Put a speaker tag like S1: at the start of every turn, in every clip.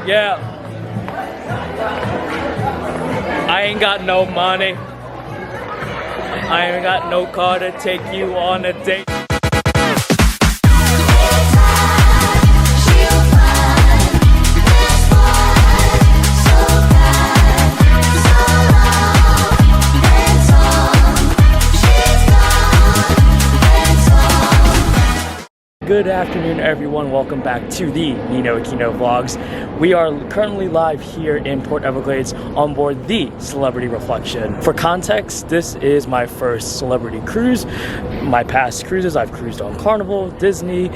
S1: Yeah. I ain't got no money. I ain't got no car to take you on a date. Good afternoon, everyone. Welcome back to the Nino Aquino Vlogs. We are currently live here in Port Everglades on board the Celebrity Reflection. For context, this is my first celebrity cruise. My past cruises, I've cruised on Carnival, Disney,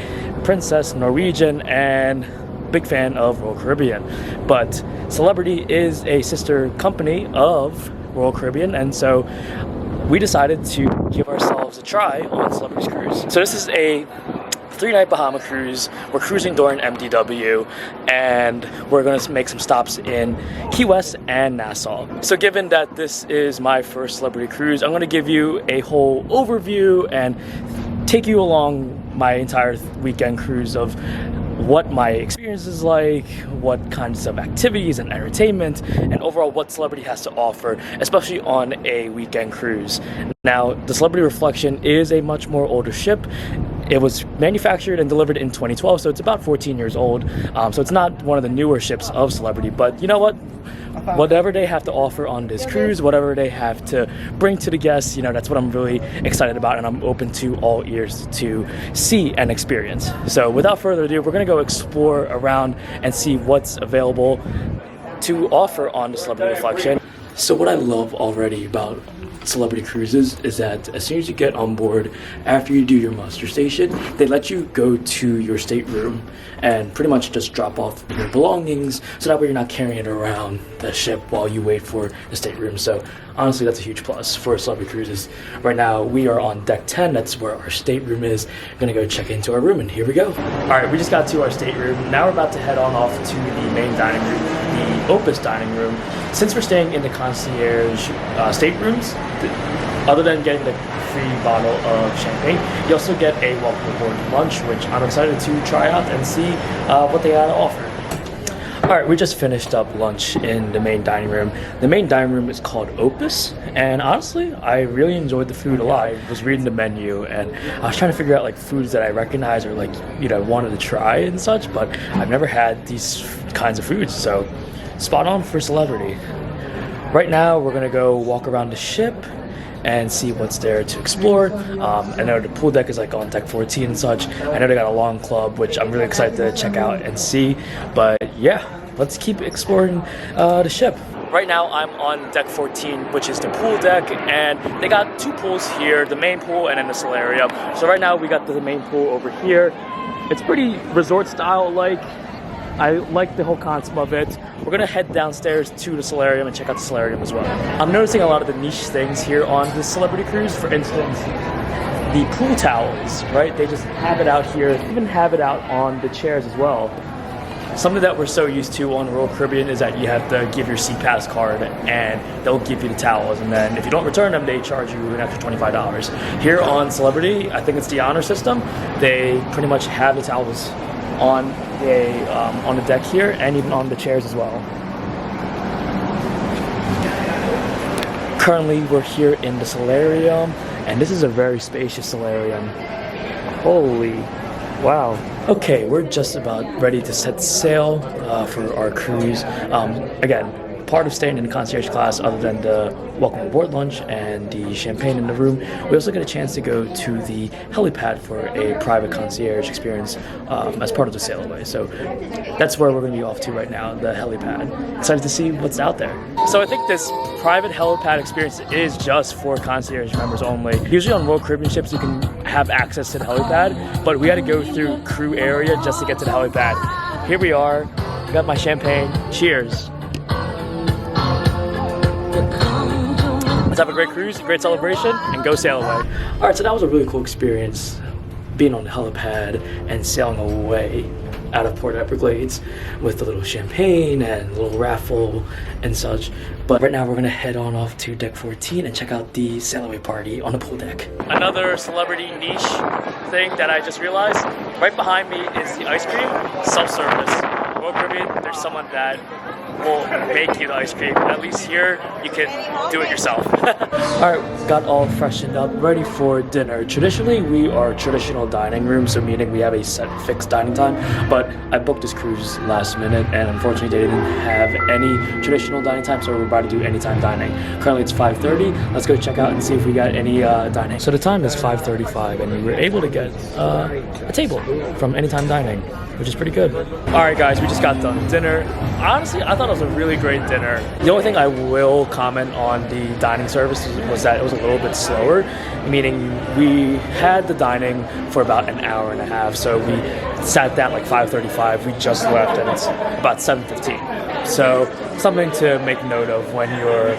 S1: Princess, Norwegian, and big fan of Royal Caribbean. But Celebrity is a sister company of Royal Caribbean, and so we decided to give ourselves a try on Celebrity's cruise. So this is a 3-night Bahama cruise. We're cruising during MDW, and we're going to make some stops in Key West and Nassau. So given that this is my first celebrity cruise, I'm going to give you a whole overview and take you along my entire weekend cruise of what my experience is like, what kinds of activities and entertainment, and overall what Celebrity has to offer, especially on a weekend cruise. Now, the Celebrity Reflection is a much more older ship. It was manufactured and delivered in 2012, so it's about 14 years old. So it's not one of the newer ships of Celebrity, but you know what? Whatever they have to offer on this cruise, whatever they have to bring to the guests, you know, that's what I'm really excited about, and I'm open to all ears to see and experience. So without further ado, we're going to go explore around and see what's available to offer on the Celebrity Reflection. So what I love already about Celebrity cruises is that as soon as you get on board, after you do your muster station, they let you go to your stateroom and pretty much just drop off your belongings, so that way you're not carrying it around the ship while you wait for the stateroom. So honestly, that's a huge plus for Celebrity cruises. Right now we are on deck 10. That's where our stateroom is. I'm gonna go check into our room, and here we go. All right, we just got to our stateroom. Now we're about to head on off to the main dining room, the Opus dining room. Since we're staying in the concierge staterooms, other than getting the free bottle of champagne, you also get a welcome aboard lunch, which I'm excited to try out and see what they have to offer. Alright, we just finished up lunch in the main dining room. The main dining room is called Opus, and honestly, I really enjoyed the food a lot. I was reading the menu, and I was trying to figure out like foods that I recognize or like, you know, wanted to try and such, but I've never had these kinds of foods, so spot on for Celebrity. Right now, we're gonna go walk around the ship and see what's there to explore. I know the pool deck is like on deck 14 and such. I know they got a lawn club, which I'm really excited to check out and see. But yeah, let's keep exploring the ship. Right now I'm on deck 14, which is the pool deck, and they got two pools here, the main pool and then the solarium. So right now we got the main pool over here. It's pretty resort style like. I like the whole concept of it. We're gonna head downstairs to the solarium and check out the solarium as well. I'm noticing a lot of the niche things here on this Celebrity cruise. For instance, the pool towels, right? They just have it out here, even have it out on the chairs as well. Something that we're so used to on Royal Caribbean is that you have to give your SeaPass card and they'll give you the towels, and then if you don't return them, they charge you an extra $25. Here on Celebrity, I think it's the honor system, they pretty much have the towels on the deck here and even on the chairs as well. Currently we're here in the solarium, and this is a very spacious solarium. Holy wow. Okay, we're just about ready to set sail for our cruise. Again, part of staying in the concierge class, other than the welcome aboard lunch and the champagne in the room, we also get a chance to go to the helipad for a private concierge experience as part of the sail away. So that's where we're going to be off to right now, the helipad. Excited to see what's out there. So I think this private helipad experience is just for concierge members only. Usually on Royal Caribbean ships you can have access to the helipad, but we had to go through crew area just to get to the helipad. Here we are, got my champagne. Cheers. Let's have a great cruise, a great celebration, and go sail away. All right, so that was a really cool experience, being on the helipad and sailing away out of Port Everglades with a little champagne and a little raffle and such. But right now we're gonna head on off to deck 14 and check out the sail away party on the pool deck. Another Celebrity niche thing that I just realized, right behind me is the ice cream, self-service. Royal Caribbean, there's someone that will make you the ice cream. At least here, you can do it yourself. Alright, got all freshened up, ready for dinner. Traditionally, we are traditional dining room, so meaning we have a set fixed dining time, but I booked this cruise last minute, and unfortunately they didn't have any traditional dining time, so we're about to do anytime dining. Currently it's 5:30. Let's go check out and see if we got any dining. So the time is 5:35, and we were able to get a table from Anytime Dining, which is pretty good. Alright guys, we just got done dinner. Honestly, I thought it was a really great dinner. The only thing I will comment on the dining service was that it was a little bit slower, meaning we had the dining for about an hour and a half, so we sat down like 5:35, we just left and it's about 7:15. So something to make note of when you're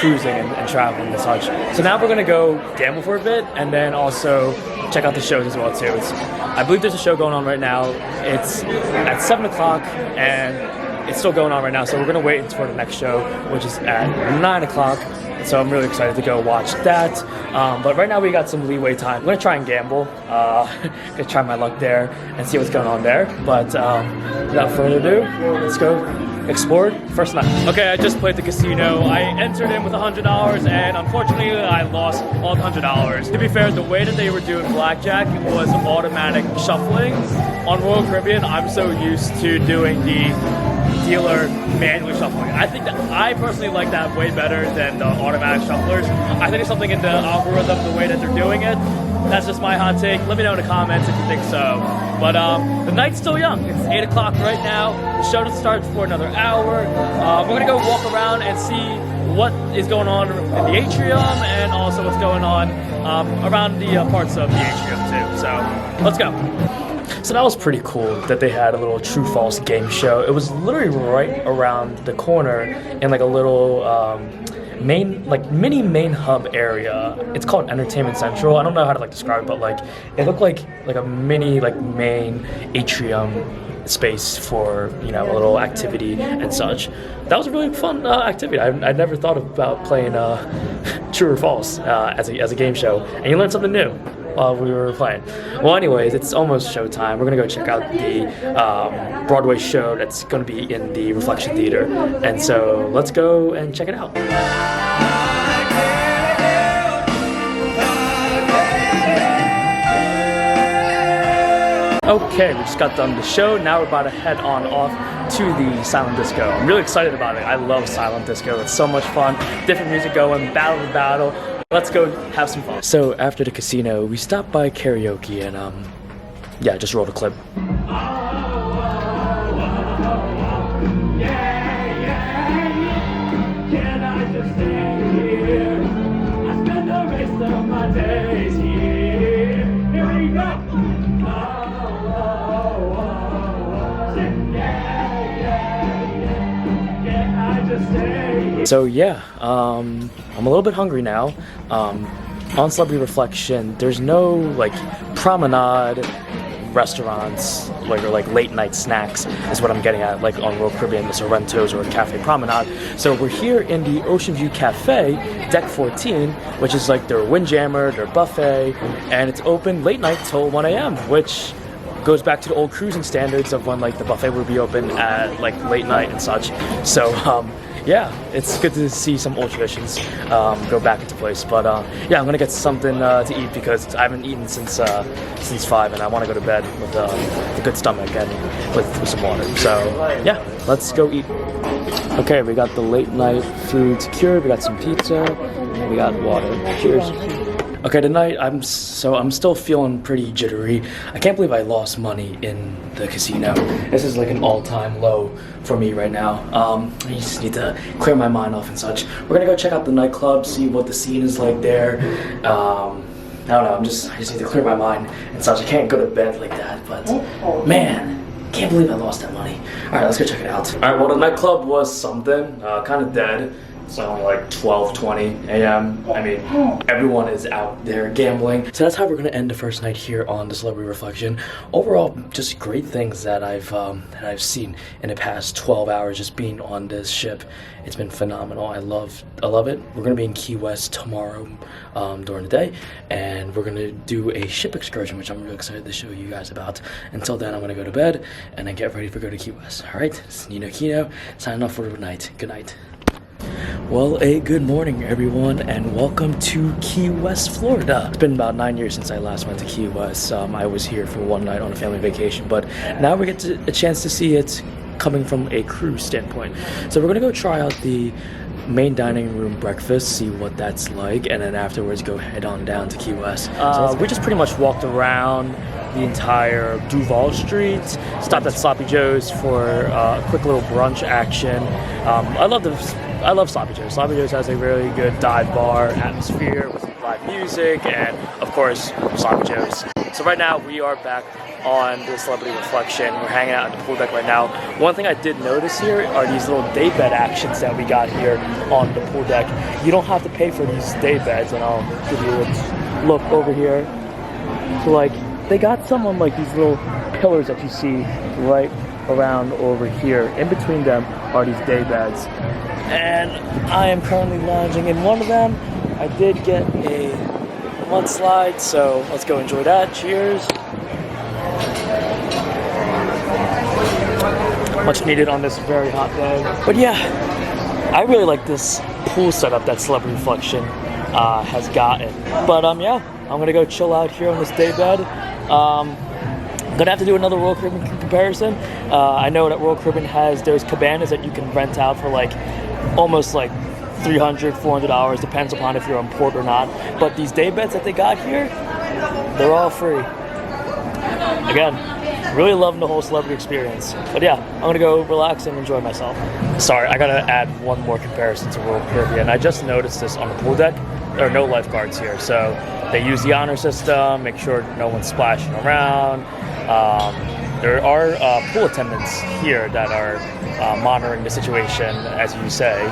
S1: cruising and traveling and such. So now we're gonna go gamble for a bit and then also check out the shows as well too. I believe there's a show going on right now. It's at 7 o'clock and it's still going on right now, so we're gonna wait for the next show, which is at 9 o'clock. So I'm really excited to go watch that. But right now we got some leeway time. I'm gonna try and gamble. Gonna try my luck there and see what's going on there. But without further ado, let's go explore first night. Okay, I just played the casino. I entered in with $100 and unfortunately I lost all the $100. To be fair, the way that they were doing blackjack was automatic shuffling. On Royal Caribbean, I'm so used to doing the dealer manually shuffling. I think that I personally like that way better than the automatic shufflers. I think it's something in the algorithm, the way that they're doing it. That's just my hot take. Let me know in the comments if you think so. But the night's still young. It's 8 o'clock right now. The show doesn't start for another hour. We're gonna go walk around and see what is going on in the atrium and also what's going on around the parts of the atrium too. So let's go. So that was pretty cool that they had a little true-false game show. It was literally right around the corner in like a little mini main hub area. It's called Entertainment Central. I don't know how to like describe it, but like it looked like a mini like main atrium space for, you know, a little activity and such. That was a really fun activity. I never thought about playing True or False as a game show, and you learn something new while we were playing. Well, anyways, it's almost showtime. We're gonna go check out the Broadway show that's gonna be in the Reflection Theater, and so let's go and check it out. Okay, we just got done the show. Now we're about to head on off to the silent disco. I'm really excited about it. I love silent disco. It's so much fun. Different music going, battle to battle. Let's go have some fun. So after the casino, we stopped by karaoke and yeah, just rolled a clip. Can I just stay here? I spend the rest of my days here. Here we go. So yeah, I'm a little bit hungry now. On Celebrity Reflection, there's no like promenade restaurants or like late night snacks is what I'm getting at, like on Royal Caribbean, the Sorrento's or Cafe Promenade. So we're here in the Ocean View Cafe, Deck 14, which is like their windjammer, their buffet, and it's open late night till 1 a.m., which goes back to the old cruising standards of when like the buffet would be open at like late night and such. So yeah, it's good to see some old traditions go back into place. But yeah, I'm gonna get something to eat because I haven't eaten since 5, and I want to go to bed with a good stomach and with some water. So yeah, let's go eat. Okay, we got the late night food secured. We got some pizza, and we got water. Cheers. Okay, tonight I'm still feeling pretty jittery. I can't believe I lost money in the casino. This is like an all-time low for me right now. I just need to clear my mind off and such. We're gonna go check out the nightclub, see what the scene is like there. I don't know, I just need to clear my mind and such. I can't go to bed like that, but man, can't believe I lost that money. All right, let's go check it out. All right, well, the nightclub was something, kind of dead. It's only like 12:20 a.m. I mean, everyone is out there gambling. So that's how we're gonna end the first night here on the Celebrity Reflection. Overall, just great things that I've seen in the past 12 hours just being on this ship. It's been phenomenal. I love it. We're gonna be in Key West tomorrow during the day, and we're gonna do a ship excursion, which I'm really excited to show you guys about. Until then, I'm gonna go to bed and then get ready for go to Key West. All right, it's Nino Kino signing off for the night. Good night. Well, good morning, everyone, and welcome to Key West, Florida. It's been about 9 years since I last went to Key West. I was here for one night on a family vacation, but now we get a chance to see it coming from a cruise standpoint. So we're gonna go try out the main dining room breakfast, see what that's like, and then afterwards go head on down to Key West. We just pretty much walked around the entire Duval Street, stopped at Sloppy Joe's for a quick little brunch action. I love Sloppy Joe's. Sloppy Joe's has a really good dive bar atmosphere with live music and, of course, Sloppy Joe's. So right now we are back on the Celebrity Reflection. We're hanging out on the pool deck right now. One thing I did notice here are these little day bed actions that we got here on the pool deck. You don't have to pay for these day beds, and I'll give you a look over here. So like, they got some on like these little pillars that you see right around over here. In between them are these day beds. And I am currently lounging in one of them. I did get a mudslide, so let's go enjoy that. Cheers. Much needed on this very hot day. But yeah, I really like this pool setup that Celebrity Reflection has gotten. But yeah, I'm gonna go chill out here on this day bed. I'm gonna have to do another Royal Caribbean comparison. I know that Royal Caribbean has those cabanas that you can rent out for like almost like $300, $400, depends upon if you're on port or not. But these day beds that they got here, they're all free. Again, really loving the whole Celebrity experience. But yeah, I'm gonna go relax and enjoy myself. Sorry, I gotta add one more comparison to Royal Caribbean. I just noticed this on the pool deck. There are no lifeguards here, so they use the honor system, make sure no one's splashing around. There are pool attendants here that are monitoring the situation, as you say,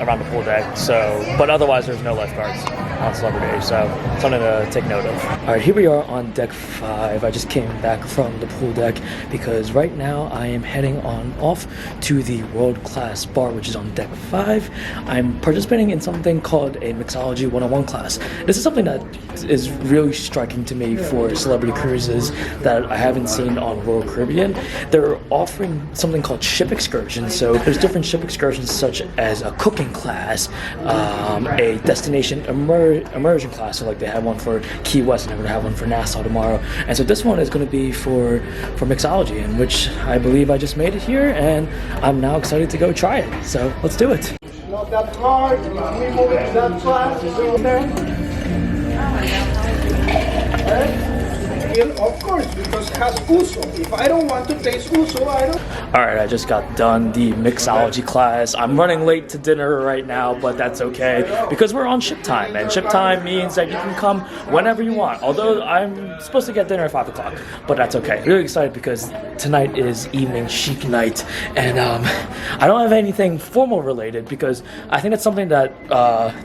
S1: around the pool deck. So, but otherwise, there's no lifeguards on Celebrity, so something to take note of. All right, here we are on deck 5. I just came back from the pool deck because right now I am heading on off to the World Class Bar, which is on deck 5. I'm participating in something called a Mixology 101 class. This is something that is really striking to me for Celebrity cruises that I haven't seen on Royal Caribbean. They're offering something called ship excursions. So there's different ship excursions such as a cooking class, a destination immersion class. So like they had one for Key West and they're going to have one for Nassau tomorrow. And so this one is going to be for Mixology, in which I believe I just made it here, and I'm now excited to go try it. So let's do it.
S2: Not that hard. We move it that fast. Of course, because it has uso. If I don't want to taste uso, I don't.
S1: All right, I just got done the mixology class. I'm running late to dinner right now, but that's okay because we're on ship time, and ship time means that you can come whenever you want. Although I'm supposed to get dinner at 5 o'clock, but that's okay. Really excited because tonight is evening chic night, and I don't have anything formal related because I think it's something that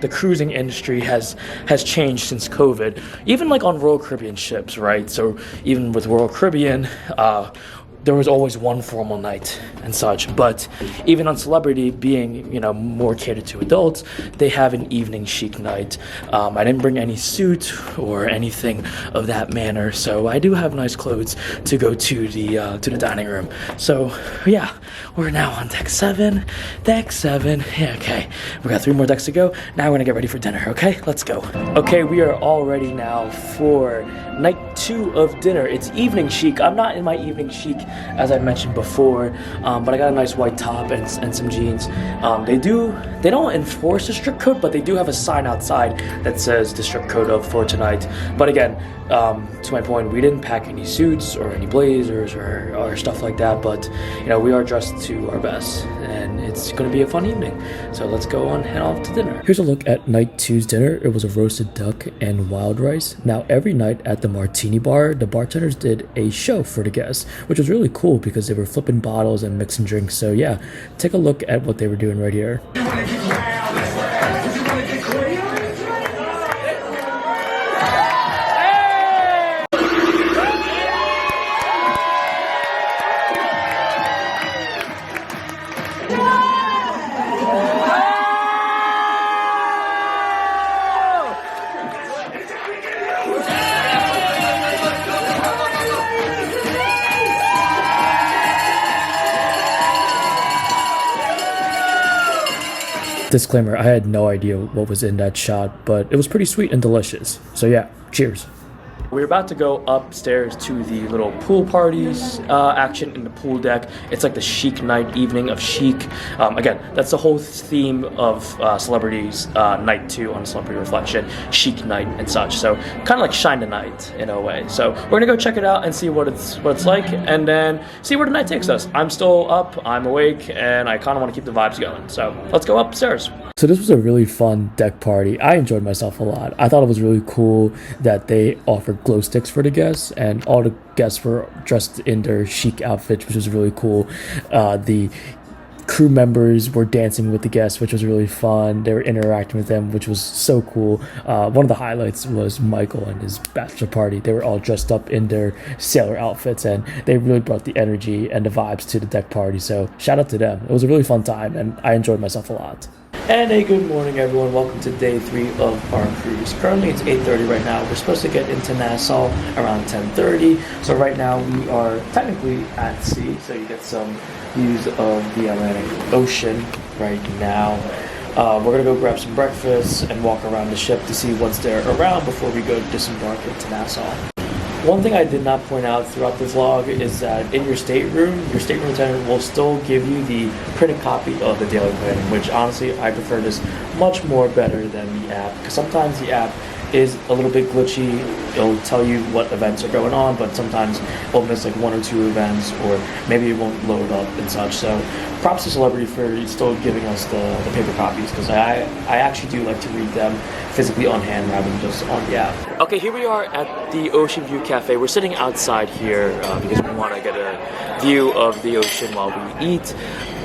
S1: the cruising industry has changed since COVID. Even like on Royal Caribbean ships, right? So even with Royal Caribbean, there was always one formal night and such, but even on Celebrity, being, you know, more catered to adults, they have an evening chic night. I didn't bring any suit or anything of that manner, so I do have nice clothes to go to the dining room. So yeah, we're now on deck 7. Deck 7. Yeah, okay, we got 3 more decks to go. Now we're gonna get ready for dinner. Okay, let's go. Okay, we are all ready now for night 2 of dinner. It's evening chic. I'm not in my evening chic, as I mentioned before, but I got a nice white top and some jeans. They don't enforce the strict code, but they do have a sign outside that says the strict code of for tonight. But again, to my point, we didn't pack any suits or any blazers or stuff like that, but you know, we are dressed to our best, and it's going to be a fun evening. So let's go on, head off to dinner. Here's a look at night 2's dinner. It was a roasted duck and wild rice. Now, every night at the Martini Bar, the bartenders did a show for the guests, which was really cool because they were flipping bottles and mixing drinks. So yeah, take a look at what they were doing right here. Disclaimer, I had no idea what was in that shot, but it was pretty sweet and delicious. So yeah, cheers. We're about to go upstairs to the little pool parties action in the pool deck. It's like the chic night evening of chic. Again, that's the whole theme of Celebrities Night 2 on Celebrity Reflection, chic night and such. So kind of like Shine the Night in a way. So we're gonna go check it out and see what it's like, and then see where the night takes us. I'm still up, I'm awake, and I kind of want to keep the vibes going. So let's go upstairs. So this was a really fun deck party. I enjoyed myself a lot. I thought it was really cool that they offered glow sticks for the guests, and all the guests were dressed in their chic outfits, which was really cool. The crew members were dancing with the guests, which was really fun. They were interacting with them, which was so cool. One of the highlights was Michael and his bachelor party. They were all dressed up in their sailor outfits, and they really brought the energy and the vibes to the deck party. So shout out to them. It was a really fun time, and I enjoyed myself a lot. And a good morning, everyone. Welcome to day 3 of our cruise. Currently, it's 8:30 right now. We're supposed to get into Nassau around 10:30. So right now, we are technically at sea. So you get some views of the Atlantic Ocean right now. We're gonna go grab some breakfast and walk around the ship to see what's there around before we go disembark into Nassau. One thing I did not point out throughout the vlog is that in your stateroom attendant will still give you the printed copy of the daily planning, which honestly I prefer this much more better than the app, because sometimes the app is a little bit glitchy. It'll tell you what events are going on, but sometimes it'll miss like 1 or 2 events, or maybe it won't load up and such. So props to Celebrity for still giving us the paper copies, because I actually do like to read them physically on hand rather than just on the app. Okay, here we are at the Ocean View Cafe. We're sitting outside here because we want to get a view of the ocean while we eat.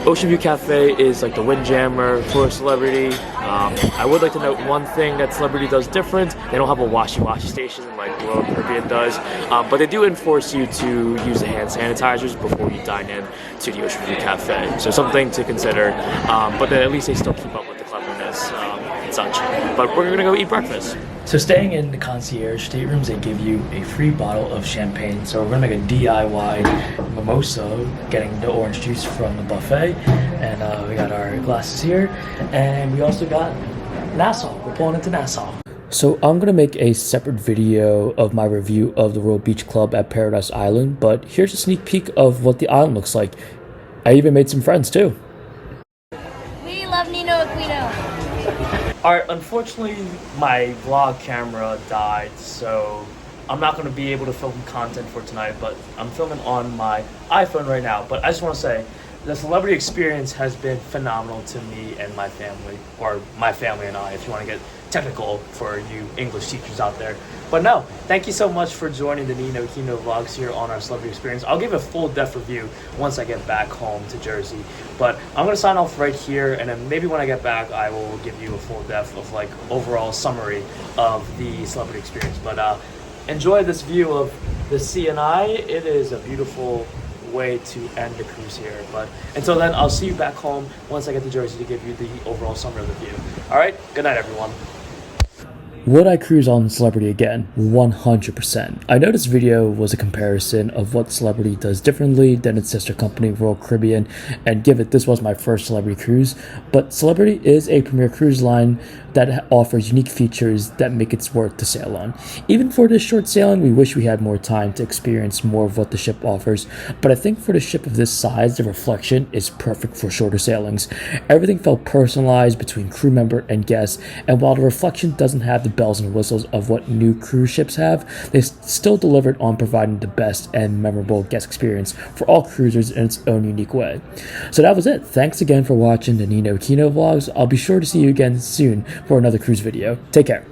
S1: Ocean View Cafe is like the windjammer for Celebrity. I would like to note one thing that Celebrity does different. They don't have a washy-washy station like Royal Caribbean does, but they do enforce you to use the hand sanitizers before you dine in to the Ocean View Cafe. So something to consider, but then at least they still keep up with the cleanliness and such. But we're gonna go eat breakfast. So staying in the concierge staterooms, they give you a free bottle of champagne. So we're gonna make a DIY mimosa, getting the orange juice from the buffet. And we got our glasses here. And we also got Nassau. We're pulling into Nassau. So I'm gonna make a separate video of my review of the Royal Beach Club at Paradise Island, but here's a sneak peek of what the island looks like. I even made some friends too.
S3: We love Nino Aquino.
S1: Alright, unfortunately my vlog camera died, so I'm not going to be able to film content for tonight, but I'm filming on my iPhone right now. But I just want to say, the Celebrity experience has been phenomenal to me and my family, or my family and I, if you want to get technical for you English teachers out there. But no, thank you so much for joining the Nino Aquino vlogs here on our Celebrity experience. I'll give a full depth review once I get back home to Jersey. But I'm going to sign off right here, and then maybe when I get back, I will give you a full depth of like overall summary of the Celebrity experience. But enjoy this view of the sea and I. It is a beautiful way to end the cruise here. But until then, I'll see you back home once I get to Jersey to give you the overall summary of the view. All right, good night, everyone. Would I cruise on Celebrity again? 100%. I know this video was a comparison of what Celebrity does differently than its sister company, Royal Caribbean, and give it, this was my first Celebrity cruise, but Celebrity is a premier cruise line that offers unique features that make it worth to sail on. Even for this short sailing, we wish we had more time to experience more of what the ship offers, but I think for the ship of this size, the Reflection is perfect for shorter sailings. Everything felt personalized between crew member and guest, and while the Reflection doesn't have the bells and whistles of what new cruise ships have, they still delivered on providing the best and memorable guest experience for all cruisers in its own unique way. So that was it. Thanks again for watching the Nino Aquino vlogs. I'll be sure to see you again soon for another cruise video. Take care.